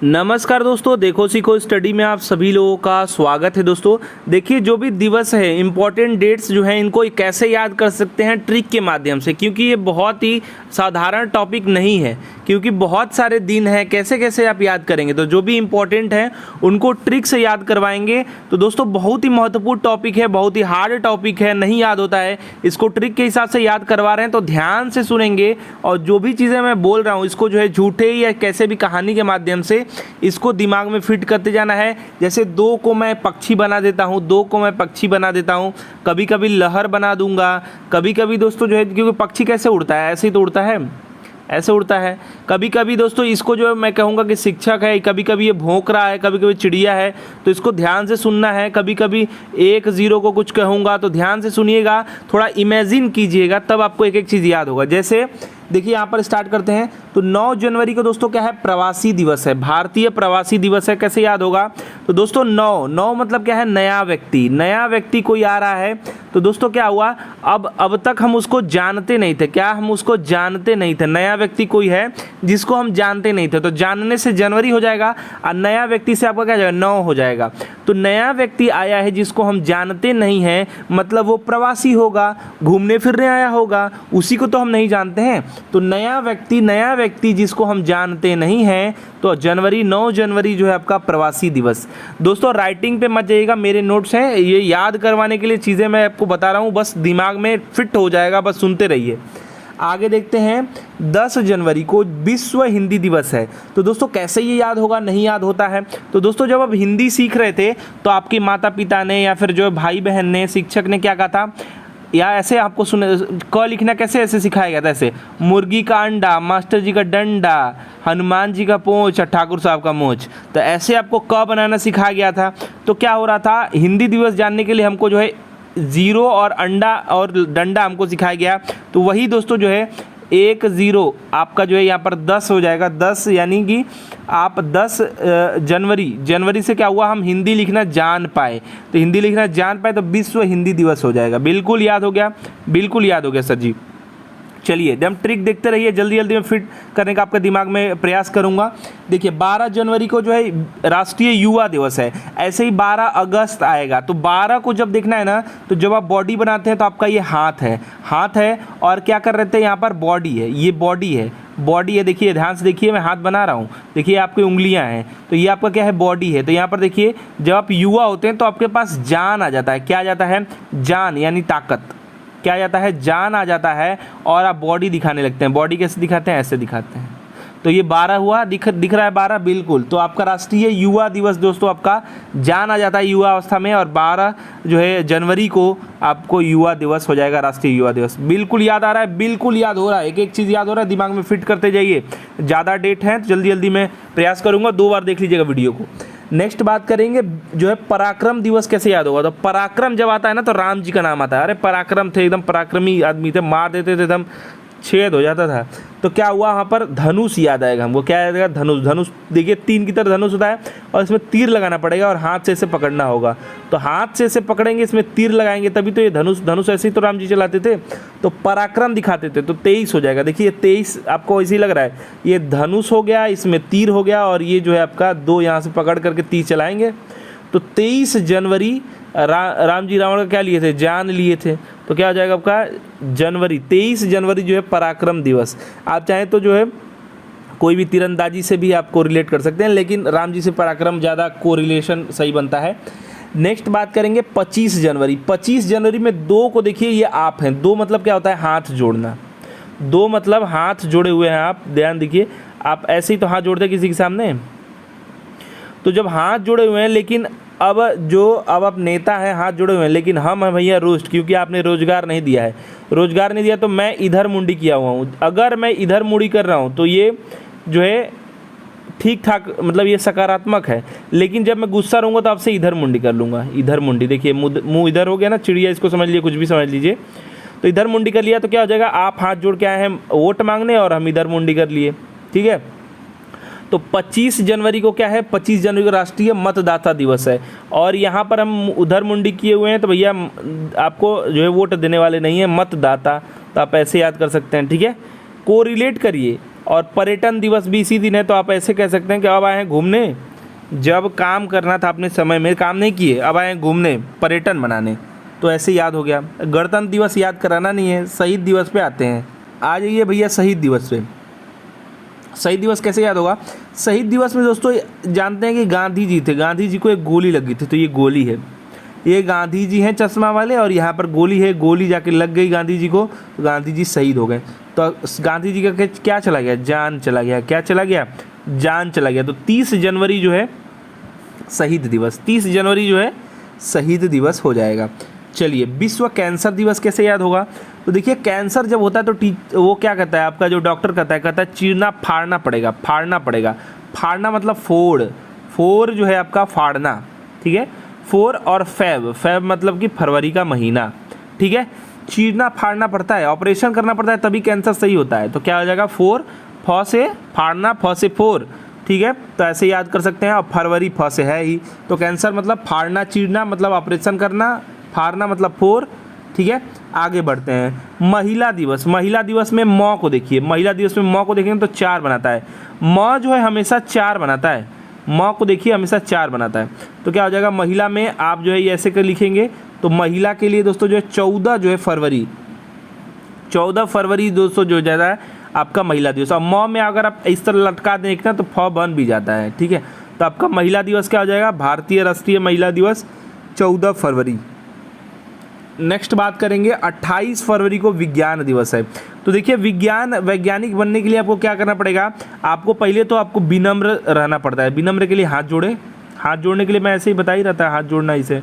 नमस्कार दोस्तों, देखो सीखो स्टडी में आप सभी लोगों का स्वागत है। दोस्तों देखिए, जो भी दिवस है, इंपॉर्टेंट डेट्स जो हैं, इनको कैसे याद कर सकते हैं ट्रिक के माध्यम से, क्योंकि ये बहुत ही साधारण टॉपिक नहीं है, क्योंकि बहुत सारे दिन हैं। कैसे कैसे आप याद करेंगे? तो जो भी इंपॉर्टेंट है उनको ट्रिक से याद करवाएंगे। तो दोस्तों बहुत ही महत्वपूर्ण टॉपिक है, बहुत ही हार्ड टॉपिक है, नहीं याद होता है। इसको ट्रिक के हिसाब से याद करवा रहे हैं, तो ध्यान से सुनेंगे और जो भी चीज़ें मैं बोल रहा हूँ इसको जो है झूठे या कैसे भी कहानी के माध्यम से इसको दिमाग में फिट करते जाना है। जैसे दो को मैं पक्षी बना देता हूँ, दो को मैं पक्षी बना देता हूँ, कभी कभी लहर बना दूंगा, कभी कभी दोस्तों जो है, क्योंकि पक्षी कैसे उड़ता है, ऐसे ही तो उड़ता है, ऐसे उड़ता है। कभी कभी दोस्तों इसको जो है मैं कहूँगा कि शिक्षक है, कभी कभी ये भौंक रहा है, कभी कभी चिड़िया है, तो इसको ध्यान से सुनना है। कभी कभी 1-0 को कुछ कहूँगा तो ध्यान से सुनिएगा, थोड़ा इमेजिन कीजिएगा, तब आपको एक एक चीज़ याद होगा। जैसे देखिए यहाँ पर स्टार्ट करते हैं। तो 9 जनवरी को दोस्तों क्या है? प्रवासी दिवस है, भारतीय प्रवासी दिवस है। कैसे याद होगा? तो दोस्तों 9 मतलब क्या है? नया व्यक्ति, नया व्यक्ति कोई आ रहा है। तो दोस्तों क्या हुआ, अब तक हम उसको जानते नहीं थे। क्या हम उसको जानते नहीं थे? नया व्यक्ति कोई है जिसको हम जानते नहीं थे, तो जानने से जनवरी हो जाएगा और नया व्यक्ति से आपका क्या हो जाएगा? 9 हो जाएगा। तो नया व्यक्ति आया है जिसको हम जानते नहीं हैं, मतलब वो प्रवासी होगा, घूमने फिरने आया होगा, उसी को तो हम नहीं जानते हैं। तो नया व्यक्ति जिसको हम जानते नहीं हैं, तो जनवरी 9 जनवरी जो है आपका प्रवासी दिवस। दोस्तों राइटिंग पे मत जाइएगा, मेरे नोट्स हैं, ये याद करवाने के लिए चीज़ें मैं आपको बता रहा हूँ, बस दिमाग में फिट हो जाएगा, बस सुनते रहिए। आगे देखते हैं, 10 जनवरी को विश्व हिंदी दिवस है। तो दोस्तों कैसे ये याद होगा? नहीं याद होता है। तो दोस्तों जब आप हिंदी सीख रहे थे तो आपके माता पिता ने या फिर जो भाई बहन ने, शिक्षक ने क्या कहा था, या ऐसे आपको सुने क लिखना कैसे ऐसे सिखाया गया था, ऐसे मुर्गी का अंडा, मास्टर जी का डंडा, हनुमान जी का पोंछ और ठाकुर साहब का मोच। तो ऐसे आपको क बनाना सिखाया गया था। तो क्या हो रहा था, हिंदी दिवस जानने के लिए हमको जो है 0 और अंडा और डंडा हमको सिखाया गया। तो वही दोस्तों जो है 1-0 आपका जो है यहाँ पर 10 हो जाएगा। 10 यानी कि आप 10 जनवरी से क्या हुआ, हम हिंदी लिखना जान पाए। तो हिंदी लिखना जान पाए तो विश्व हिंदी दिवस हो जाएगा। बिल्कुल याद हो गया, बिल्कुल याद हो गया सर जी। चलिए हम ट्रिक देखते रहिए, जल्दी जल्दी में फिट करने का आपके दिमाग में प्रयास करूंगा। देखिए 12 जनवरी को जो है राष्ट्रीय युवा दिवस है। ऐसे ही 12 अगस्त आएगा। तो 12 को जब देखना है ना, तो जब आप बॉडी बनाते हैं तो आपका ये हाथ है और क्या कर रहे थे, यहाँ पर बॉडी है, ये बॉडी है, देखिए ध्यान से देखिए, मैं हाथ बना रहा हूँ, देखिए आपकी उंगलियां हैं, तो ये आपका क्या है? बॉडी है। तो यहाँ पर देखिए जब आप युवा होते हैं तो आपके पास जान आ जाता है। क्या आ जाता है? जान यानी ताकत। क्या आ जाता है? जान आ जाता है और आप बॉडी दिखाने लगते हैं। बॉडी कैसे दिखाते हैं? ऐसे दिखाते हैं। तो ये 12 हुआ, दिख रहा है 12, बिल्कुल। तो आपका राष्ट्रीय युवा दिवस दोस्तों आपका जान आ जाता है युवा अवस्था में, और 12 जो है जनवरी को आपको युवा दिवस हो जाएगा, राष्ट्रीय युवा दिवस। बिल्कुल याद आ रहा है, बिल्कुल याद हो रहा है, एक एक चीज़ याद हो रहा है, दिमाग में फिट करते जाइए। ज़्यादा डेट है तो जल्दी जल्दी मैं प्रयास करूँगा, 2 बार देख लीजिएगा वीडियो को। नेक्स्ट बात करेंगे जो है पराक्रम दिवस कैसे याद होगा। तो पराक्रम जब आता है ना तो राम जी का नाम आता है। अरे पराक्रम थे, एकदम पराक्रमी आदमी थे, मार देते थे, एकदम छेद हो जाता था। तो क्या हुआ, वहाँ पर धनुष याद आएगा हमको। क्या याद आएगा? धनुष। देखिए 3 की तरह धनुष होता है और इसमें तीर लगाना पड़ेगा और हाथ से इसे पकड़ना होगा। तो हाथ से इसे पकड़ेंगे, इसमें तीर लगाएंगे, तभी तो ये धनुष ऐसे ही तो राम जी चलाते थे। तो पराक्रम दिखाते थे। तो 23 हो जाएगा। देखिए 23 आपको ऐसे ही लग रहा है, ये धनुष हो गया, इसमें तीर हो गया, और ये जो है आपका 2 यहाँ से पकड़ करके तीर चलाएंगे। तो 23 जनवरी राम जी रावण का क्या लिए थे? जान लिए थे। तो क्या हो जाएगा आपका जनवरी, 23 जनवरी जो है पराक्रम दिवस। आप चाहें तो जो है कोई भी तीरंदाजी से भी आपको रिलेट कर सकते हैं, लेकिन राम जी से पराक्रम ज़्यादा कोरिलेशन सही बनता है। नेक्स्ट बात करेंगे 25 जनवरी। 25 जनवरी में 2 को देखिए, ये आप हैं। 2 मतलब क्या होता है? हाथ जोड़ना। 2 मतलब हाथ जोड़े हुए हैं आप, ध्यान दीजिए। आप ऐसे ही तो हाथ जोड़ते किसी के सामने। तो जब हाथ जुड़े हुए हैं, लेकिन अब आप नेता हैं, हाथ जुड़े हुए हैं, लेकिन हम हैं भैया रुष्ट, क्योंकि आपने रोजगार नहीं दिया है। रोजगार नहीं दिया तो मैं इधर मुंडी किया हुआ हूँ। अगर मैं इधर मुड़ी कर रहा हूँ तो ये जो है ठीक ठाक, मतलब ये सकारात्मक है। लेकिन जब मैं गुस्सा रहूँगा तो आपसे इधर मुंडी कर लूँगा। इधर मुंडी, देखिए मुँह इधर हो गया ना, चिड़िया इसको समझ लीजिए, कुछ भी समझ लीजिए। तो इधर मुंडी कर लिया तो क्या हो जाएगा, आप हाथ जोड़ के आए हैं वोट मांगने और हम इधर मुंडी कर लिए। ठीक है। तो 25 जनवरी को क्या है? 25 जनवरी को राष्ट्रीय मतदाता दिवस है। और यहाँ पर हम उधर मुंडी किए हुए हैं, तो भैया आपको जो है वोट देने वाले नहीं है, मतदाता। तो आप ऐसे याद कर सकते हैं। ठीक है। कोरिलेट करिए, और पर्यटन दिवस भी इसी दिन है, तो आप ऐसे कह सकते हैं कि अब आए हैं घूमने, जब काम करना था अपने समय में काम नहीं किए, अब आए हैं घूमने, पर्यटन मनाने, तो ऐसे याद हो गया। गणतंत्र दिवस याद कराना नहीं है, शहीद दिवस पे आते हैं। आ जाइए भैया शहीद दिवस पे। शहीद दिवस कैसे याद होगा? शहीद दिवस में दोस्तों जानते हैं कि गांधी जी थे, गांधी जी को एक गोली लगी थी, तो ये गोली है, ये गांधी जी हैं चश्मा वाले, और यहाँ पर गोली है, गोली जाके लग गई गांधी जी को, तो गांधी जी शहीद हो गए। तो गांधी जी का क्या चला गया? जान चला गया। क्या चला गया? जान चला गया। तो 30 जनवरी जो है शहीद दिवस, 30 जनवरी जो है शहीद दिवस हो जाएगा। चलिए, विश्व कैंसर दिवस कैसे याद होगा? तो देखिए, कैंसर जब होता है तो वो क्या कहता है, आपका जो डॉक्टर कहता है चीरना फाड़ना पड़ेगा, फाड़ना पड़ेगा। फाड़ना मतलब फोड़ जो है आपका फाड़ना, ठीक है। फोर और फेब मतलब कि फरवरी का महीना, ठीक है। चीरना फाड़ना पड़ता है, ऑपरेशन करना पड़ता है, तभी कैंसर सही होता है। तो क्या हो जाएगा? फ से फाड़ना, फ से फोर, ठीक है। तो ऐसे याद कर सकते हैं। और फरवरी फ से है ही, तो कैंसर मतलब फाड़ना, चीरना मतलब ऑपरेशन करना, फाड़ना मतलब फोर, ठीक है। आगे बढ़ते हैं। महिला दिवस, महिला दिवस में म को देखिए, महिला दिवस में म को देखेंगे तो 4 बनाता है। म जो है हमेशा 4 बनाता है, म को देखिए हमेशा 4 बनाता है। तो क्या हो जाएगा? महिला में आप जो है ये ऐसे कर लिखेंगे, तो महिला के लिए दोस्तों जो है 14 जो है फरवरी, 14 फरवरी दोस्तों जो जाता है आपका महिला दिवस। और म में अगर आप इस तरह लटका दें ना तो फ बन भी जाता है, ठीक है। तो आपका महिला दिवस क्या हो जाएगा? भारतीय राष्ट्रीय महिला दिवस 14 फरवरी। नेक्स्ट बात करेंगे, 28 फरवरी को विज्ञान दिवस है। तो देखिए, वैज्ञानिक बनने के लिए आपको क्या करना पड़ेगा? आपको पहले तो आपको विनम्र रहना पड़ता है। विनम्र के लिए हाथ जोड़े, हाथ जोड़ने के लिए मैं ऐसे ही बता ही रहता है, हाथ जोड़ना इसे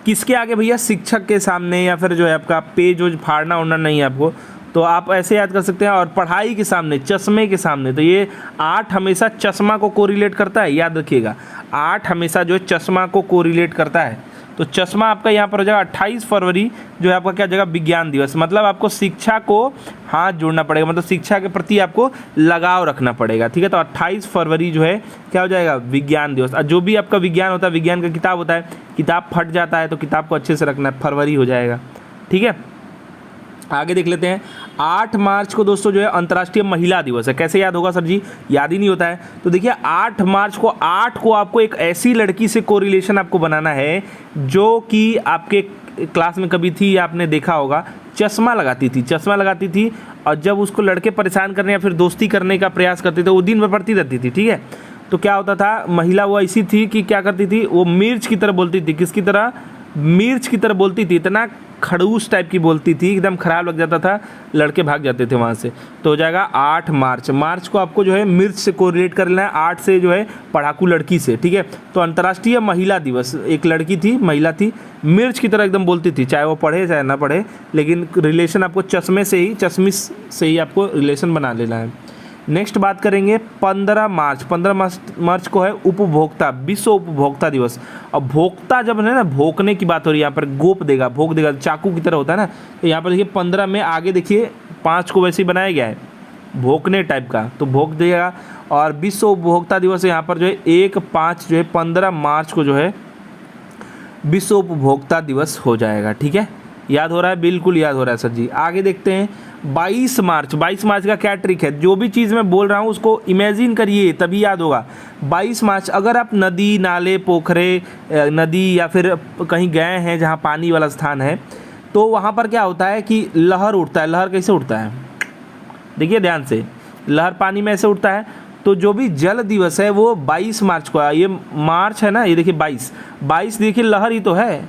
किसके आगे भैया? शिक्षक के सामने, या फिर जो है आपका पेज वोज फाड़ना उड़ना नहीं है आपको, तो आप ऐसे याद कर सकते हैं। और पढ़ाई के सामने, चश्मे के सामने, तो ये 8 हमेशा चश्मा को कोरिलेट करता है, याद रखिएगा। 8 हमेशा जो है चश्मा को कोरिलेट करता है, तो चश्मा आपका यहाँ पर हो जाएगा 28 फरवरी जो है आपका क्या जगह? विज्ञान दिवस। मतलब आपको शिक्षा को हाथ जोड़ना पड़ेगा, मतलब शिक्षा के प्रति आपको लगाव रखना पड़ेगा, ठीक है। तो 28 फरवरी जो है क्या हो जाएगा? विज्ञान दिवस। और जो भी आपका विज्ञान होता है, विज्ञान का किताब होता है, किताब फट जाता है तो किताब को अच्छे से रखना है, फरवरी हो जाएगा, ठीक है। आगे देख लेते हैं। 8 मार्च को दोस्तों जो है अंतर्राष्ट्रीय महिला दिवस है। कैसे याद होगा सर जी? याद ही नहीं होता है। तो देखिए, 8 मार्च को, 8 को आपको एक ऐसी लड़की से कोरिलेशन आपको बनाना है जो कि आपके क्लास में कभी थी, आपने देखा होगा, चश्मा लगाती थी, और जब उसको लड़के परेशान करने या फिर दोस्ती करने का प्रयास करते थे, वो दिन भर पढ़ती रहती थी, ठीक है। तो क्या होता था, महिला वो ऐसी थी कि क्या करती थी, वो मिर्च की तरह बोलती थी। किसकी तरह? मिर्च की तरह बोलती थी, इतना खड़ूस टाइप की बोलती थी, एकदम खराब लग जाता था, लड़के भाग जाते थे वहाँ से। तो हो जाएगा 8 मार्च। मार्च को आपको जो है मिर्च से कोरिलेट कर लेना है, 8 से जो है पढ़ाकू लड़की से, ठीक है। तो अंतर्राष्ट्रीय महिला दिवस, एक लड़की थी, महिला थी, मिर्च की तरह एकदम बोलती थी, चाहे वो पढ़े चाहे ना पढ़े, लेकिन रिलेशन आपको चश्मे से ही आपको रिलेशन बना लेना है। नेक्स्ट बात करेंगे 15 मार्च। 15 मार्च को है उपभोक्ता, विश्व उपभोक्ता दिवस। और भोक्ता जब है ना, भोंकने की बात हो रही है, यहाँ पर भोंक देगा, चाकू की तरह होता है ना, तो यहाँ पर देखिए 15 में आगे देखिए 5 को वैसे ही बनाया गया है, भोंकने टाइप का, तो भोंक देगा। और विश्व उपभोक्ता दिवस यहाँ पर जो है 1/5 जो है 15 मार्च को जो है विश्व उपभोक्ता दिवस हो जाएगा, ठीक है। याद हो रहा है? बिल्कुल याद हो रहा है सर जी। आगे देखते हैं 22 मार्च। 22 मार्च का क्या ट्रिक है? जो भी चीज़ मैं बोल रहा हूँ उसको इमेजिन करिए, तभी याद होगा। 22 मार्च अगर आप नदी, नाले, पोखरे, नदी या फिर कहीं गए हैं जहाँ पानी वाला स्थान है, तो वहाँ पर क्या होता है कि लहर उठता है। लहर कैसे उठता है? देखिए ध्यान से, लहर पानी में ऐसे उठता है। तो जो भी जल दिवस है वो 22 मार्च को है। ये मार्च है ना, ये देखिए 22 देखिए लहर ही तो है,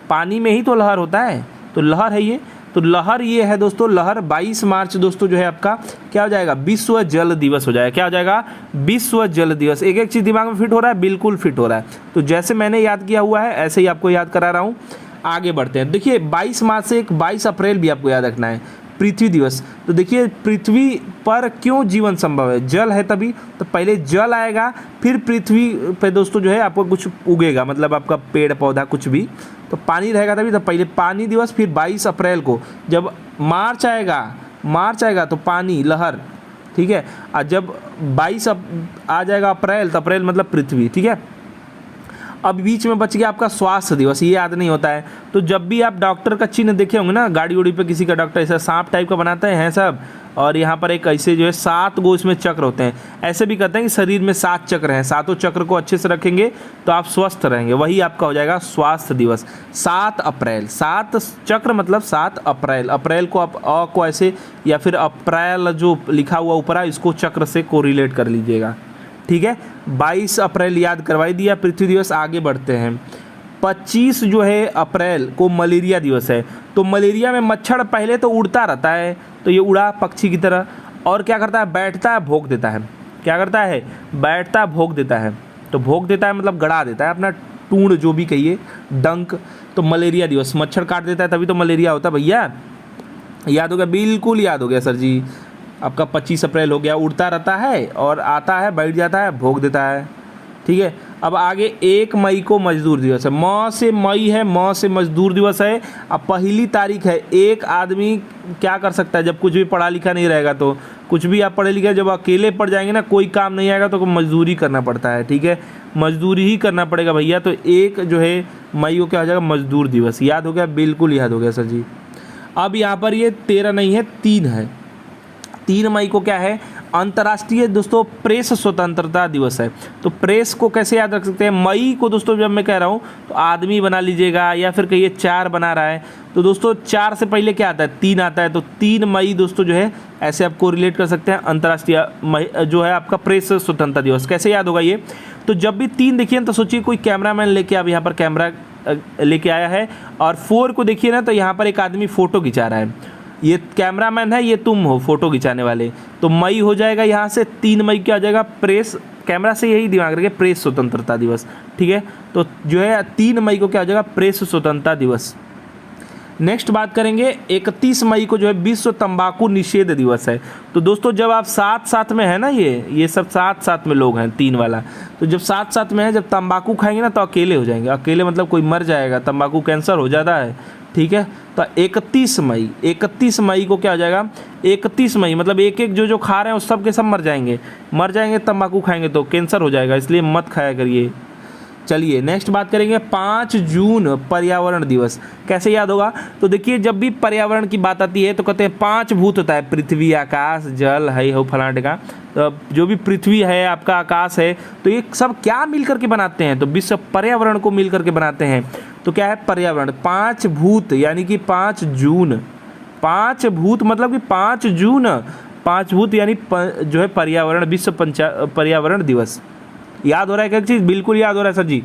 पानी में ही तो लहर होता है, तो लहर है ये। तो लहर ये है दोस्तों, लहर 22 मार्च दोस्तों जो है आपका क्या हो जाएगा? विश्व जल दिवस हो जाएगा। क्या हो जाएगा? विश्व जल दिवस। एक एक चीज़ दिमाग में फिट हो रहा है? बिल्कुल फिट हो रहा है। तो जैसे मैंने याद किया हुआ है ऐसे ही आपको याद करा रहा हूँ। आगे बढ़ते हैं। देखिए 22 मार्च से एक 22 अप्रैल भी आपको याद रखना है, पृथ्वी दिवस। तो देखिए पृथ्वी पर क्यों जीवन संभव है? जल है तभी। तो पहले जल आएगा, फिर पृथ्वी पे दोस्तों जो है आपको कुछ उगेगा, मतलब आपका पेड़ पौधा कुछ भी। तो पानी रहेगा तभी। तो पहले पानी दिवस, फिर 22 अप्रैल को जब मार्च आएगा तो पानी, लहर, ठीक है। और जब 22 आ जाएगा अप्रैल, तो अप्रैल मतलब पृथ्वी, ठीक है। अब बीच में बच गया आपका स्वास्थ्य दिवस, ये याद नहीं होता है। तो जब भी आप डॉक्टर का चिन्ह देखे होंगे ना, गाड़ी उड़ी पे किसी का डॉक्टर ऐसा सांप टाइप का बनाता है सब, और यहाँ पर एक ऐसे जो है 7 गो इसमें चक्र होते हैं। ऐसे भी कहते हैं कि शरीर में 7 चक्र हैं, 7 चक्र को अच्छे से रखेंगे तो आप स्वस्थ रहेंगे, वही आपका हो जाएगा स्वास्थ्य दिवस। 7 अप्रैल, 7 चक्र मतलब 7 अप्रैल। अप्रैल को आप अ को ऐसे या फिर अप्रैल जो लिखा हुआ ऊपर है इसको चक्र से कोरिलेट कर लीजिएगा, ठीक है। 22 अप्रैल याद करवाई दिया, पृथ्वी दिवस। आगे बढ़ते हैं। 25 जो है अप्रैल को मलेरिया दिवस है। तो मलेरिया में मच्छर पहले तो उड़ता रहता है, तो ये उड़ा पक्षी की तरह, और क्या करता है, बैठता है, भोंक देता है। क्या करता है, बैठता है, भोंक देता है। तो भोंक देता है मतलब गड़ा देता है अपना टूण, जो भी कहिए, डंक। तो मलेरिया दिवस, मच्छर काट देता है तभी तो मलेरिया होता है भैया। याद हो गया, बिल्कुल याद हो गया सर जी। आपका 25 अप्रैल हो गया। उड़ता रहता है और आता है, बैठ जाता है, भोंक देता है, ठीक है। अब आगे 1 मई को मजदूर दिवस है। म से मई है, म से मजदूर दिवस है। अब पहली तारीख है। एक आदमी क्या कर सकता है जब कुछ भी पढ़ा लिखा नहीं रहेगा, तो कुछ भी आप पढ़े लिखे जब अकेले पड़ जाएंगे ना, कोई काम नहीं आएगा तो मजदूरी करना पड़ता है, ठीक है। मजदूरी ही करना पड़ेगा भैया। तो 1 जो है मई को क्या हो जाएगा, मजदूर दिवस। याद हो गया, बिल्कुल याद हो गया सर जी। अब यहाँ पर ये 13 नहीं है, 3 है। 3 मई को क्या है, अंतर्राष्ट्रीय दोस्तों प्रेस स्वतंत्रता दिवस है। तो प्रेस को कैसे याद रख सकते हैं, मई को दोस्तों जब मैं कह रहा हूँ तो आदमी बना लीजिएगा, या फिर कहिए 4 बना रहा है तो दोस्तों 4 से पहले क्या आता है, 3 आता है। तो 3 मई दोस्तों जो है ऐसे आप कोरिलेट कर सकते हैं, अंतर्राष्ट्रीय जो है आपका प्रेस स्वतंत्रता दिवस। कैसे याद होगा ये, तो जब भी 3 देखिए तो सोचिए कोई कैमरामैन लेके आप यहाँ पर कैमरा लेके आया है, और 4 को देखिए ना तो यहाँ पर एक आदमी फ़ोटो खिंचा रहा है। ये कैमरामैन है, ये तुम हो फ़ोटो खिंचाने वाले। तो मई हो जाएगा यहाँ से। 3 मई क्या हो जाएगा, प्रेस, कैमरा से यही दिमाग रखिए, प्रेस स्वतंत्रता दिवस, ठीक है। तो जो है 3 मई को क्या हो जाएगा, प्रेस स्वतंत्रता दिवस। नेक्स्ट बात करेंगे 31 मई को जो है विश्व तंबाकू निषेध दिवस है। तो दोस्तों जब आप साथ साथ में है ना, ये सब साथ साथ में लोग हैं 3 वाला, तो जब साथ साथ में है, जब तंबाकू खाएंगे ना तो अकेले हो जाएंगे। अकेले मतलब कोई मर जाएगा, तंबाकू कैंसर हो जाता है, ठीक है। तो 31 मई को क्या हो जाएगा, 31 मई मतलब एक एक जो खा रहे हैं उस सब के सब मर जाएंगे तंबाकू खाएंगे तो कैंसर हो जाएगा, इसलिए मत खाया करिए। चलिए नेक्स्ट बात करेंगे 5 जून पर्यावरण दिवस। कैसे याद होगा, तो देखिए जब भी पर्यावरण की बात आती है तो कहते हैं 5 भूत होता है, पृथ्वी, आकाश, जल, है हो फलाने का। तो जो भी पृथ्वी है, आपका आकाश है, तो ये सब क्या मिल करके बनाते हैं, तो विश्व पर्यावरण को मिल करके बनाते हैं। तो क्या है, पर्यावरण। 5 भूत यानी कि 5 जून, 5 भूत मतलब कि 5 जून, 5 भूत यानी जो है पर्यावरण, विश्व पर्यावरण दिवस। याद हो रहा है क्या चीज़, बिल्कुल याद हो रहा है सर जी।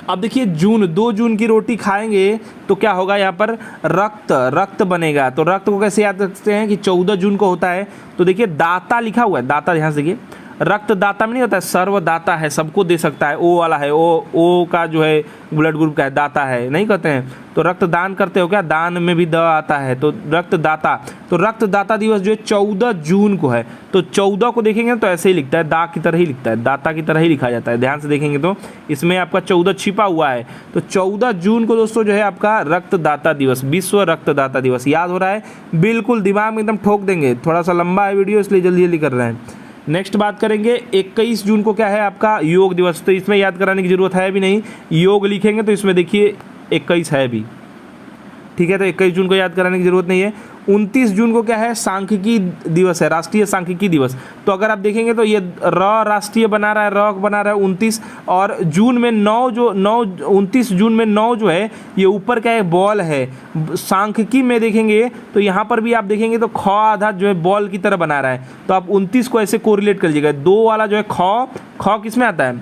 अब देखिए 2 जून की रोटी खाएंगे तो क्या होगा, यहाँ पर रक्त बनेगा। तो रक्त को कैसे याद रखते हैं कि 14 जून को होता है। तो देखिए दाता लिखा हुआ है, दाता ध्यान से देखिए, रक्त दाता में नहीं होता है, सर्वदाता है, सबको दे सकता है। ओ वाला है, ओ का जो है ब्लड ग्रुप का है, दाता है, नहीं कहते हैं। तो रक्तदान करते हो क्या, दान में भी द आता है, तो रक्तदाता। तो रक्तदाता दिवस जो है 14 जून को है। तो 14 को देखेंगे तो ऐसे ही लिखता है, दा की तरह ही लिखता है, दाता की तरह ही लिखा जाता है। ध्यान से देखेंगे तो इसमें आपका 14 छिपा हुआ है। तो 14 जून को दोस्तों जो है आपका रक्तदाता दिवस, विश्व रक्तदाता दिवस। याद हो रहा है, बिल्कुल दिमाग में एकदम ठोक देंगे। थोड़ा सा लंबा है वीडियो इसलिए जल्दी जल्दी कर रहे हैं। नेक्स्ट बात करेंगे 21 जून को क्या है आपका, योग दिवस। तो इसमें याद कराने की जरूरत है भी नहीं, योग लिखेंगे तो इसमें देखिए 21 है भी, ठीक है। तो 21 जून को याद कराने की जरूरत नहीं है। 29 जून को क्या है, सांख्यिकी दिवस है, राष्ट्रीय सांख्यिकी दिवस। तो अगर आप देखेंगे तो ये राष्ट्रीय बना रहा है, बना रहा है 29, और जून में 29 जून में 9 जो है ये ऊपर क्या है, बॉल है। सांख्यिकी में देखेंगे तो यहाँ पर भी आप देखेंगे तो ख आधा जो है बॉल की तरह बना रहा है। तो आप 29 को ऐसे कोरिलेट कर लीजिएगा। 2 वाला जो है ख किस में आता है,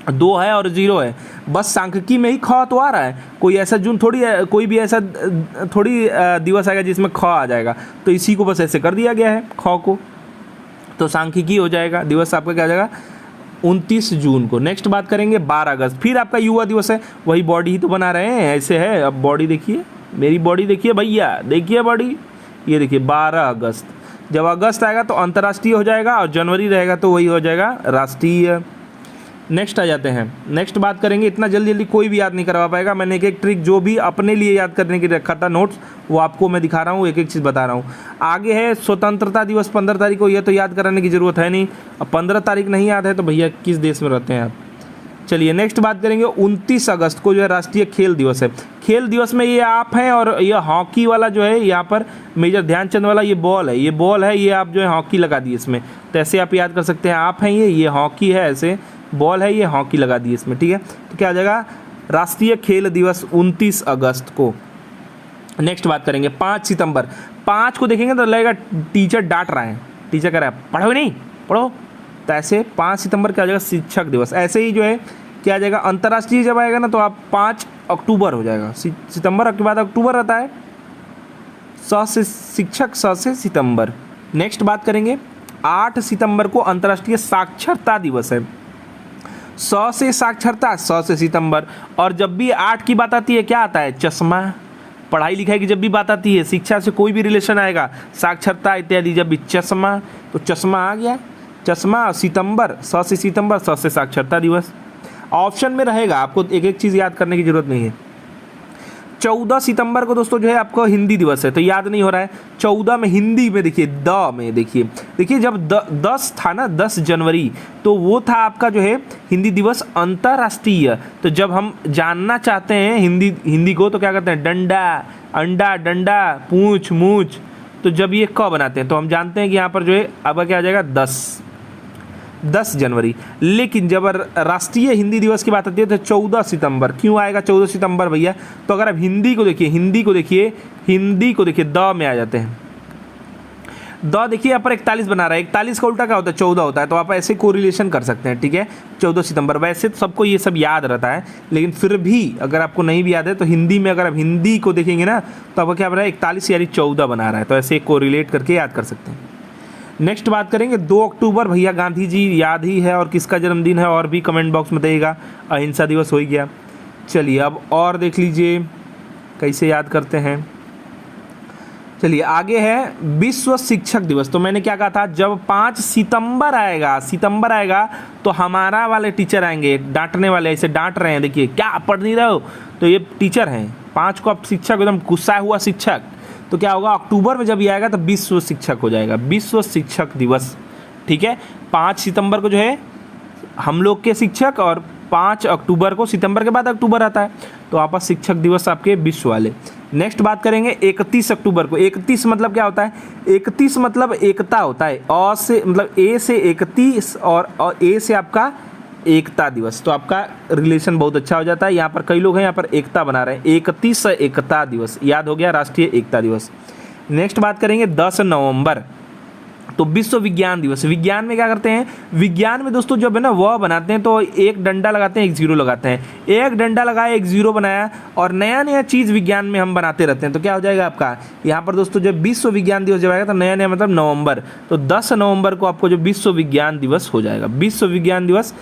2 है और 0 है, बस सांख्यिकी में ही ख तो आ रहा है। कोई ऐसा जून थोड़ी है, कोई भी ऐसा थोड़ी दिवस आएगा जिसमें ख आ जाएगा। तो इसी को बस ऐसे कर दिया गया है, ख को, तो सांख्यिकी हो जाएगा दिवस आपका, क्या हो जाएगा 29 जून को। नेक्स्ट बात करेंगे 12 अगस्त, फिर आपका युवा दिवस है। वही बॉडी ही तो बना रहे हैं, ऐसे है। अब बॉडी देखिए, मेरी बॉडी देखिए भैया, देखिए बॉडी, ये देखिए 12 अगस्त। जब अगस्त आएगा तो अंतर्राष्ट्रीय हो जाएगा, और जनवरी रहेगा तो वही हो जाएगा राष्ट्रीय। नेक्स्ट आ जाते हैं, नेक्स्ट बात करेंगे। इतना जल्दी जल्दी कोई भी याद नहीं करवा पाएगा। मैंने एक ट्रिक जो भी अपने लिए याद करने की रखा था नोट्स, वो आपको मैं दिखा रहा हूँ, एक चीज़ बता रहा हूँ। आगे है स्वतंत्रता दिवस 15 तारीख को, ये तो याद कराने की ज़रूरत है नहीं। अब 15 तारीख नहीं याद है तो भैया किस देश में रहते हैं आप। चलिए नेक्स्ट बात करेंगे 29 अगस्त को जो है राष्ट्रीय खेल दिवस है। खेल दिवस में ये आप हैं और ये हॉकी वाला जो है यहाँ पर मेजर ध्यानचंद वाला ये बॉल है, ये आप जो है हॉकी लगा दिए इसमें, तो ऐसे आप याद कर सकते हैं। आप हैं ये हॉकी है, ऐसे बॉल है, ये हॉकी लगा दी इसमें, ठीक है। तो क्या आ जाएगा राष्ट्रीय खेल दिवस 29 अगस्त को। नेक्स्ट बात करेंगे 5 सितंबर। 5 को देखेंगे तो लगेगा टीचर डांट रहा है, टीचर कह रहा है पढ़ो नहीं पढ़ो, तो ऐसे 5 सितंबर क्या आ जाएगा शिक्षक दिवस। ऐसे ही जो है क्या आ जाएगा अंतर्राष्ट्रीय जब आएगा ना तो आप 5 अक्टूबर हो जाएगा। सितंबर के बाद अक्टूबर रहता है, स से शिक्षक, स से सितंबर। नेक्स्ट बात करेंगे 8 सितंबर को अंतर्राष्ट्रीय साक्षरता दिवस है। स से साक्षरता, स से सितंबर। और जब भी 8 की बात आती है क्या आता है, चश्मा। पढ़ाई लिखाई की जब भी बात आती है, शिक्षा से कोई भी रिलेशन आएगा, साक्षरता इत्यादि, जब भी चश्मा, तो चश्मा आ गया, चश्मा। सितंबर, स से सितंबर, स से साक्षरता दिवस। ऑप्शन में रहेगा, आपको एक एक चीज़ याद करने की जरूरत नहीं है। 14 सितंबर को दोस्तों जो है आपको हिंदी दिवस है, तो याद नहीं हो रहा है। 14 में हिंदी में देखिए द में देखिए जब 10 था ना, 10 जनवरी, तो वो था आपका जो है हिंदी दिवस अंतर्राष्ट्रीय। तो जब हम जानना चाहते हैं हिंदी को तो क्या करते हैं, डंडा, अंडा, डंडा, पूंछ, मूछ। तो जब ये क बनाते हैं तो हम जानते हैं कि यहाँ पर जो है अब क्या आ जाएगा 10 जनवरी। लेकिन जब राष्ट्रीय हिंदी दिवस की बात आती है तो 14 सितंबर। क्यों आएगा 14 सितंबर भैया, तो अगर आप हिंदी को देखिए द में आ जाते हैं। द देखिए यहाँ पर 41 बना रहा है, 41 का उल्टा क्या होता है, 14 होता है, तो आप ऐसे कोरिलेशन कर सकते हैं, ठीक है। 14 सितंबर वैसे तो सबको ये सब याद रहता है, लेकिन फिर भी अगर आपको नहीं भी याद है तो हिंदी में अगर आप हिंदी को देखेंगे ना तो आपको क्या बना है, 41 यानी 14 बना रहा है, तो ऐसे कोरिलेट करके याद कर सकते हैं। नेक्स्ट बात करेंगे 2 अक्टूबर भैया गांधी जी याद ही है, और किसका जन्मदिन है और भी कमेंट बॉक्स में बताइएगा। अहिंसा दिवस हो ही गया। चलिए अब और देख लीजिए कैसे याद करते हैं। चलिए आगे है विश्व शिक्षक दिवस। तो मैंने क्या कहा था, जब 5 सितंबर आएगा तो हमारा वाले टीचर आएंगे डांटने वाले, ऐसे डांट रहे हैं, देखिए क्या पढ़ नहीं रहे हो, तो ये टीचर हैं। 5 को अब शिक्षक, एकदम गुस्सा हुआ शिक्षक, तो क्या होगा अक्टूबर में जब ये आएगा तो विश्व शिक्षक हो जाएगा, विश्व शिक्षक दिवस, ठीक है। 5 सितंबर को जो है हम लोग के शिक्षक, और 5 अक्टूबर को, सितंबर के बाद अक्टूबर आता है, तो आपस शिक्षक दिवस आपके विश्व वाले। नेक्स्ट बात करेंगे 31 अक्टूबर को। 31 मतलब क्या होता है, 31 मतलब एकता होता है, अ से मतलब ए से 31 और ए से आपका एकता दिवस, तो आपका रिलेशन बहुत अच्छा हो जाता है। यहाँ पर कई लोग हैं यहाँ पर एकता बना रहे हैं, 31 एकता दिवस याद हो गया, राष्ट्रीय एकता दिवस। नेक्स्ट बात करेंगे 10 नवंबर, तो विश्व विज्ञान दिवस। विज्ञान में क्या करते हैं, विज्ञान में दोस्तों जब है ना वह बनाते हैं तो एक डंडा लगाते हैं, एक जीरो लगाते हैं, एक डंडा लगाया एक जीरो बनाया, और नया चीज़ विज्ञान में हम बनाते रहते हैं, तो क्या हो जाएगा आपका यहाँ पर दोस्तों जब विश्व विज्ञान दिवस जब आएगा तो नया मतलब नवंबर, तो 10 नवंबर को आपको जो विश्व विज्ञान दिवस हो जाएगा, विश्व विज्ञान दिवस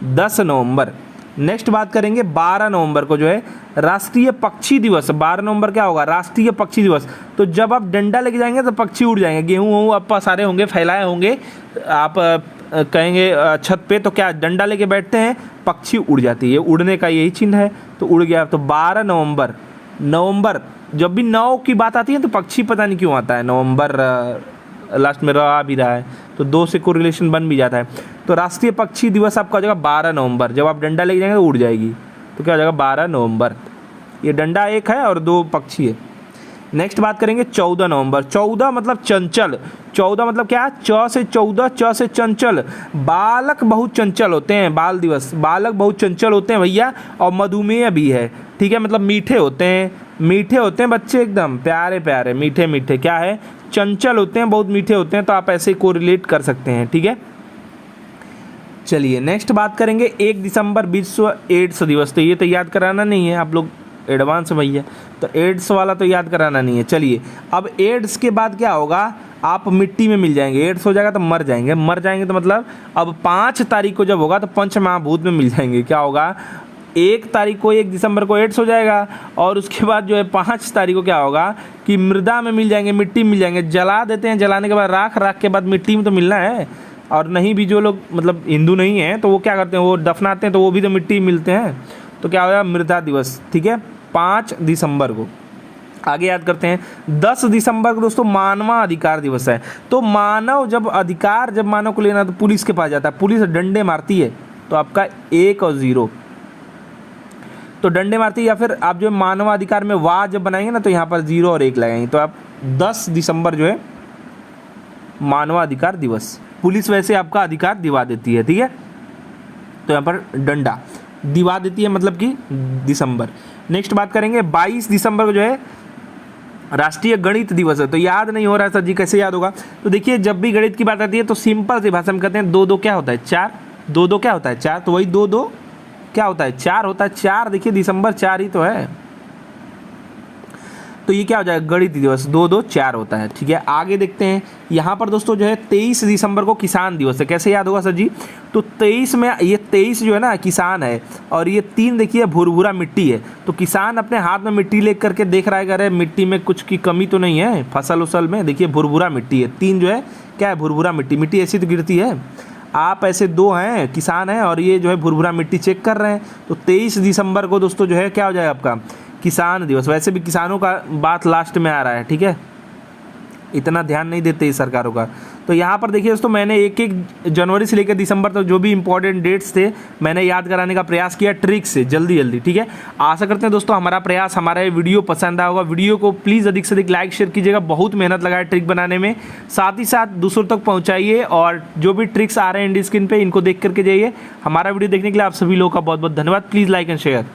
10 नवंबर। नेक्स्ट बात करेंगे 12 नवंबर को जो है राष्ट्रीय पक्षी दिवस। 12 नवंबर क्या होगा, राष्ट्रीय पक्षी दिवस। तो जब आप डंडा लेके जाएंगे तो पक्षी उड़ जाएंगे, गेहूँ आप पसारे होंगे, फैलाए होंगे, आप कहेंगे छत पे, तो क्या डंडा लेके बैठते हैं, पक्षी उड़ जाती है, उड़ने का यही चिन्ह है, तो उड़ गया। तो 12 नवंबर जब भी 9 की बात आती है तो पक्षी पता नहीं क्यों आता है, नवंबर लास्ट में रहा भी रहा है, तो 2 से कोरिलेशन बन भी जाता है। तो राष्ट्रीय पक्षी दिवस आपका हो जाएगा 12 नवंबर। जब आप डंडा लेके जाएंगे तो उड़ जाएगी, तो क्या हो जाएगा 12 नवंबर। ये डंडा एक है और 2 पक्षी है। नेक्स्ट बात करेंगे 14 नवंबर। 14 मतलब चंचल, 14 मतलब क्या, च से 14, च से चंचल। बालक बहुत चंचल होते हैं, बाल दिवस, बालक बहुत चंचल होते हैं भैया, और मधुमेह भी है, ठीक है, मतलब मीठे होते हैं बच्चे, एकदम प्यारे प्यारे मीठे मीठे, क्या है, चंचल होते हैं, बहुत मीठे होते हैं, तो आप ऐसे कोरिलेट कर सकते हैं, ठीक है। चलिए नेक्स्ट बात करेंगे 1 दिसंबर विश्व एड्स दिवस। तो ये तो याद कराना नहीं है, आप लोग एडवांस भैया, तो एड्स वाला तो याद कराना नहीं है। चलिए अब एड्स के बाद क्या होगा, आप मिट्टी में मिल जाएंगे, एड्स हो जाएगा तो मर जाएंगे तो मतलब अब 5 तारीख को जब होगा तो पंच महाभूत में मिल जाएंगे। क्या होगा, 1 तारीख को 1 दिसंबर को एड्स हो जाएगा, और उसके बाद जो है 5 तारीख को क्या होगा कि मृदा में मिल जाएंगे, मिट्टी में मिल जाएंगे, जला देते हैं, जलाने के बाद राख के बाद मिट्टी में तो मिलना है। और नहीं भी जो लोग मतलब हिंदू नहीं हैं तो वो क्या करते हैं, वो दफनाते हैं, तो वो भी तो मिट्टी मिलते हैं, तो क्या होगा मृदा दिवस, ठीक है, 5 दिसंबर को। आगे याद करते हैं 10 दिसंबर को दोस्तों मानवाधिकार दिवस है। तो मानव जब अधिकार, जब मानव को लेना तो पुलिस के पास जाता है, पुलिस डंडे मारती है, तो आपका 1 और 0 तो डंडे मारती है, या फिर आप जो मानवाधिकार में वाह जब बनाएंगे ना तो यहाँ पर 0 और 1 लगाएंगे, तो आप 10 दिसंबर जो है मानवाधिकार दिवस। पुलिस वैसे आपका अधिकार दिवा देती है, ठीक है, तो यहाँ पर डंडा दिवा देती है मतलब कि दिसंबर। नेक्स्ट बात करेंगे 22 दिसंबर को जो है राष्ट्रीय गणित दिवस है। तो याद नहीं हो रहा है सर जी, कैसे याद होगा? तो देखिए जब भी गणित की बात आती है तो सिंपल सी भाषा में कहते हैं 2 2 क्या होता है 4, 2 2 क्या होता है 4, तो वही 2 2 क्या होता है 4 होता है। 4 देखिए दिसंबर 4 ही तो है, तो ये क्या हो जाएगा गणित दिवस 2 2 4 होता है, ठीक है। आगे देखते हैं यहाँ पर दोस्तों जो है 23 दिसंबर को किसान दिवस है। कैसे याद होगा सर जी? तो 23 में ये 23 जो है ना किसान है, और ये 3 देखिए भुरभुरा मिट्टी है। तो किसान अपने हाथ में मिट्टी ले करके देख रहा है, अरे मिट्टी में कुछ की कमी तो नहीं है फसल उसल में, देखिए भुरभुरा मिट्टी है। 3 जो है क्या है भुरभुरा मिट्टी, मिट्टी ऐसी तो गिरती है। आप ऐसे 2 हैं किसान हैं और ये जो है भुरभुरा मिट्टी चेक कर रहे हैं। तो 23 दिसंबर को दोस्तों जो है क्या हो जाएगा आपका किसान दिवस। वैसे भी किसानों का बात लास्ट में आ रहा है, ठीक है, इतना ध्यान नहीं देते इस सरकारों का। तो यहाँ पर देखिए दोस्तों मैंने 1 जनवरी से लेकर दिसंबर तक जो भी इंपॉर्टेंट डेट्स थे मैंने याद कराने का प्रयास किया ट्रिक से जल्दी जल्दी, ठीक है। आशा करते हैं दोस्तों हमारा प्रयास, हमारा ये वीडियो पसंद आया होगा। वीडियो को प्लीज़ अधिक से अधिक लाइक शेयर कीजिएगा, बहुत मेहनत लगा है ट्रिक बनाने में, साथ ही साथ दूसरों तक पहुँचाइए। और जो भी ट्रिक्स आ रहे हैं इंडी स्क्रीन पर इनको देख करके जाइए। हमारा वीडियो देखने के लिए आप सभी लोगों का बहुत बहुत धन्यवाद। Please like and share.